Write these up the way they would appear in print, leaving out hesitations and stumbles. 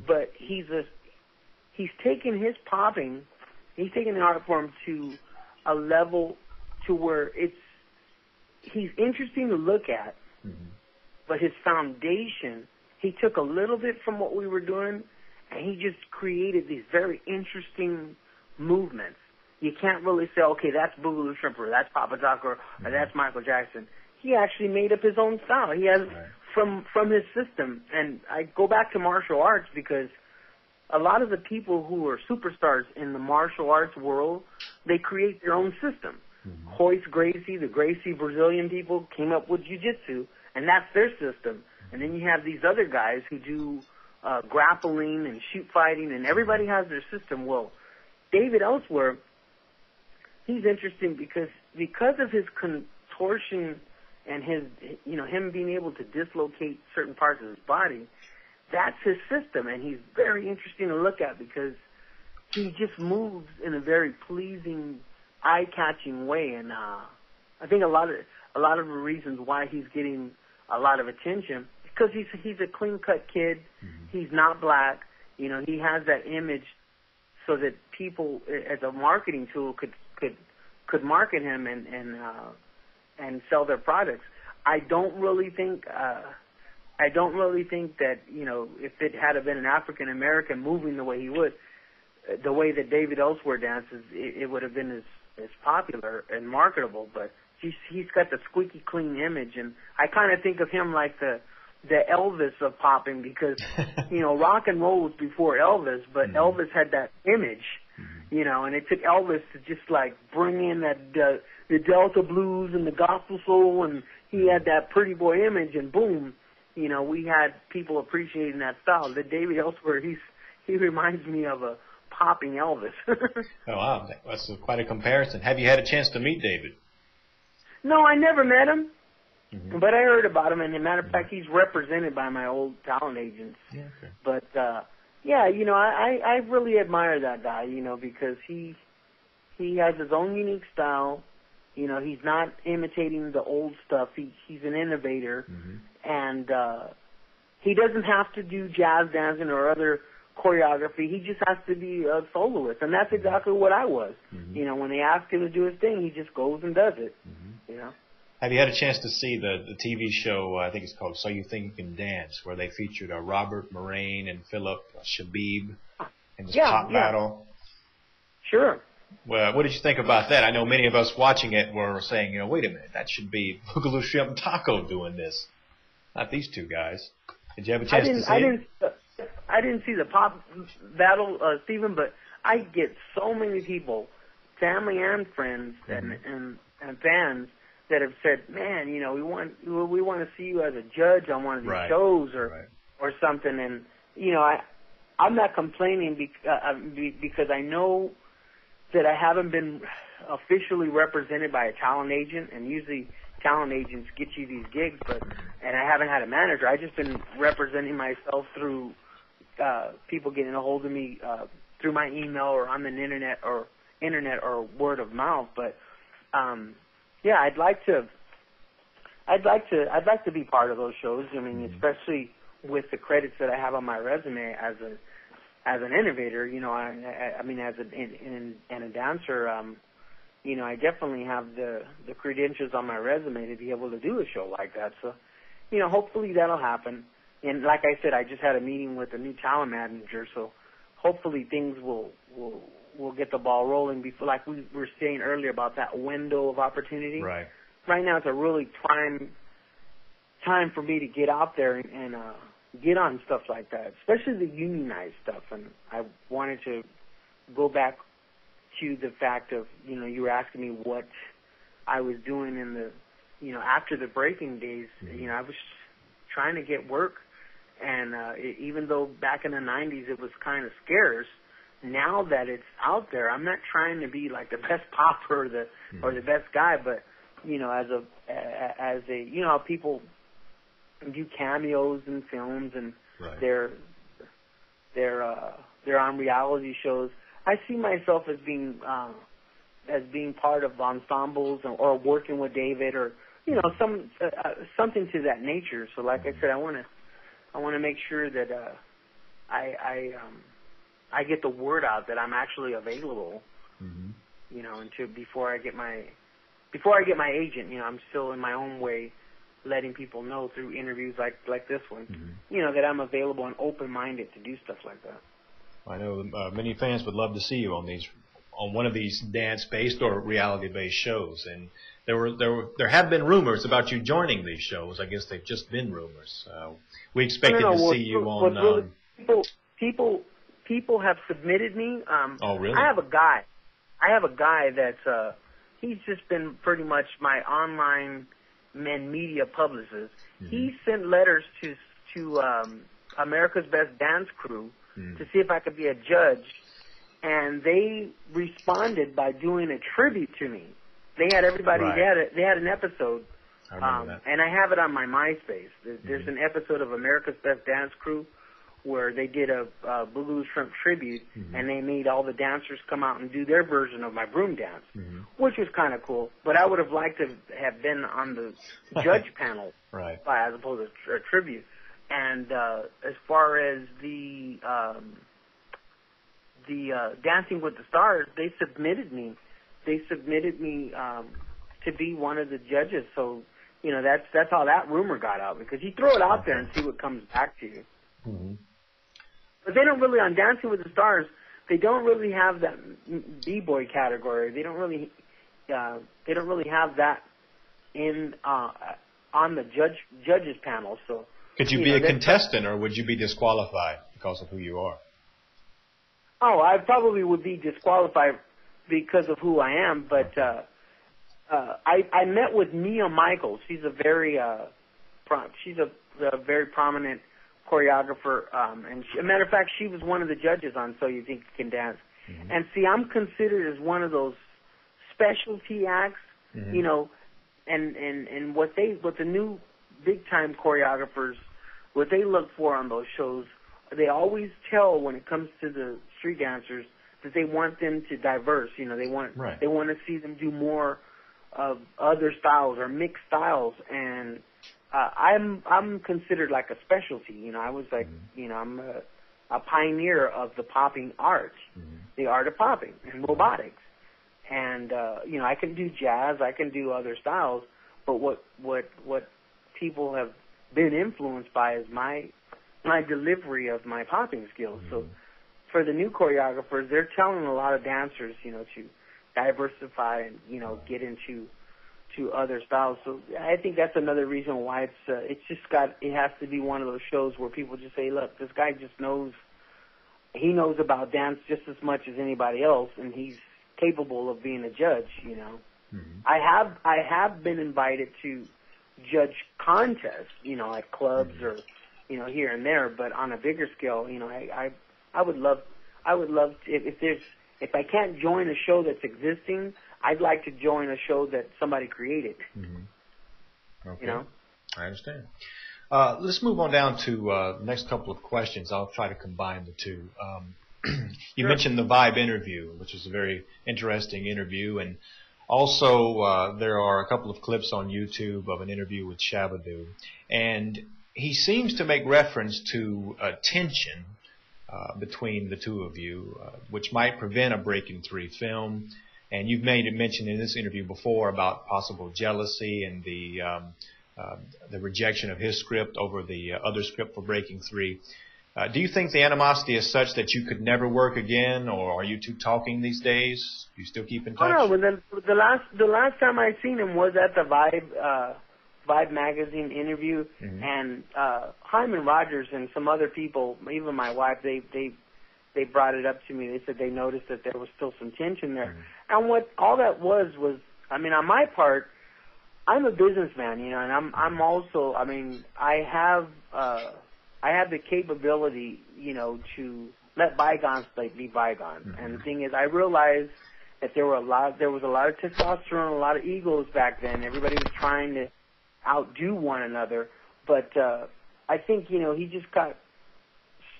but he's taken his popping, he's taken the art form to a level to where he's interesting to look at, but his foundation, he took a little bit from what we were doing, and he just created these very interesting movements. You can't really say, okay, that's Boogaloo Shrimp, or that's Papa Doc, or that's Michael Jackson. He actually made up his own style. He has from his system. And I go back to martial arts because a lot of the people who are superstars in the martial arts world, they create their own system. Hoist Gracie, the Gracie Brazilian people, came up with jiu-jitsu, and that's their system. And then you have these other guys who do grappling and shoot fighting, and everybody has their system. Well, David Ellsworth, he's interesting because of his contortion and his, him being able to dislocate certain parts of his body. That's his system, and he's very interesting to look at because he just moves in a very pleasing, eye-catching way. And I think a lot of the reasons why he's getting a lot of attention because he's a clean-cut kid. He's not black. He has that image so that people, as a marketing tool, could market him and sell their products. I don't really think that if it had been an African American moving the way he would, the way that David Ellsworth dances, it would have been as popular and marketable. But he's got the squeaky clean image, and I kind of think of him like the Elvis of popping because rock and roll was before Elvis, but Elvis had that image. And it took Elvis to just like bring in that the Delta blues and the gospel soul, and he had that pretty boy image, and boom, we had people appreciating that style. The David Ellsworth, he reminds me of a popping Elvis. Oh wow, that's quite a comparison. Have you had a chance to meet David? No, I never met him, but I heard about him, and as a matter of fact, he's represented by my old talent agents. Yeah, okay. But I really admire that guy, because he has his own unique style. He's not imitating the old stuff. He's an innovator, and he doesn't have to do jazz dancing or other choreography. He just has to be a soloist, and that's exactly what I was. When they ask him to do his thing, he just goes and does it. Have you had a chance to see the TV show, I think it's called So You Think You Can Dance, where they featured Robert Moraine and Philip Shabib in this pop battle? Sure. Well, what did you think about that? I know many of us watching it were saying, wait a minute, that should be Boogaloo Shrimp and Taco doing this, not these two guys. Did you have a chance to see it? I didn't see the pop battle, Stephen, but I get so many people, family and friends and fans, that have said, man, we want to see you as a judge on one of these shows or something. And I'm not complaining because I know that I haven't been officially represented by a talent agent, and usually talent agents get you these gigs, and I haven't had a manager. I've just been representing myself through people getting a hold of me through my email or on the internet or word of mouth. But I'd like to be part of those shows. I mean, especially with the credits that I have on my resume as an innovator. I mean, as a dancer. I definitely have the credentials on my resume to be able to do a show like that. So, hopefully that'll happen. And like I said, I just had a meeting with a new talent manager, so hopefully things will get the ball rolling before, like we were saying earlier about that window of opportunity. Right. Right now it's a really prime time for me to get out there and get on stuff like that, especially the unionized stuff. And I wanted to go back to the fact of, you were asking me what I was doing in the, after the breaking days. I was trying to get work, and even though back in the 90s it was kind of scarce, now that it's out there, I'm not trying to be like the best popper or the best guy, but as a how people do cameos in films and they're on reality shows. I see myself as being part of ensembles or working with David or something to that nature. So like I said, I want to make sure that I get the word out that I'm actually available. Mm-hmm. You know, before I get my agent. You know, I'm still in my own way, letting people know through interviews like this one. Mm-hmm. You know, that I'm available and open-minded to do stuff like that. I know many fans would love to see you on one of these dance-based or reality-based shows, and there have been rumors about you joining these shows. I guess they've just been rumors. We expected to see you on. Really, people have submitted me. Oh, really? I have a guy that's he's just been pretty much my online media publicist. Mm-hmm. He sent letters to America's Best Dance Crew to see if I could be a judge, and they responded by doing a tribute to me. They had everybody. Right. They had an episode, I remember that. and I have it on my MySpace. There's an episode of America's Best Dance Crew where they did a Boogaloo Shrimp tribute, and they made all the dancers come out and do their version of my broom dance, which was kind of cool. But I would have liked to have been on the judge panel, right, as opposed to a tribute. And as far as the Dancing with the Stars, they submitted me to be one of the judges. So, you know, that's how that rumor got out, because you throw it out there and see what comes back to you. Mm-hmm. But they don't really, on Dancing with the Stars, they don't really have that b-boy category. They don't really have that in on the judges panel. So could you be a contestant, or would you be disqualified because of who you are? Oh, I probably would be disqualified because of who I am. But I met with Mia Michaels. She's a very very prominent choreographer, and a matter of fact, she was one of the judges on So You Think You Can Dance. Mm-hmm. And see, I'm considered as one of those specialty acts, you know, and what the new big time choreographers, what they look for on those shows, they always tell when it comes to the street dancers that they want them to diverse. You know, they want to see them do more of other styles or mixed styles, and I'm considered like a specialty. You know, I was like, you know, I'm a pioneer of the popping art, the art of popping and robotics. And you know, I can do jazz, I can do other styles, but what people have been influenced by is my delivery of my popping skills. So for the new choreographers, they're telling a lot of dancers, you know, to diversify and, you know, get into other styles. So I think that's another reason why it has to be one of those shows where people just say, look, this guy just knows about dance just as much as anybody else, and he's capable of being a judge, you know. I have been invited to judge contests, you know, at clubs or, you know, here and there, but on a bigger scale, you know, I would love if I can't join a show that's existing, I'd like to join a show that somebody created. Okay. You know? I understand. Let's move on down to the next couple of questions. I'll try to combine the two. You mentioned the Vibe interview, which is a very interesting interview, and also there are a couple of clips on YouTube of an interview with Shabba-Doo, and he seems to make reference to tension between the two of you, which might prevent a Breaking 3 film. And you've made a mention in this interview before about possible jealousy and the rejection of his script over the other script for Breaking 3. Do you think the animosity is such that you could never work again, or are you two talking these days? Do you still keep in touch? Oh, no. The last time I seen him was at the Vibe magazine interview, and Hyman Rogers and some other people, even my wife, they brought it up to me. They said they noticed that there was still some tension there. And what all that was, I mean, on my part, I'm a businessman, you know, and I'm also, I mean, I have the capability, you know, to let bygones be bygones. And the thing is, I realized that there was a lot of testosterone, a lot of egos back then. Everybody was trying to outdo one another. But I think, you know, he just got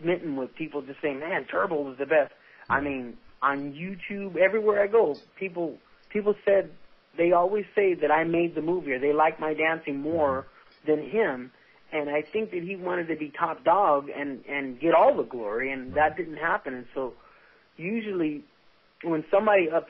smitten with people just saying, man, Turbo was the best. I mean, on YouTube, everywhere I go, people said, they always say that I made the movie, or they like my dancing more than him. And I think that he wanted to be top dog and get all the glory, and that didn't happen. And so usually when somebody ups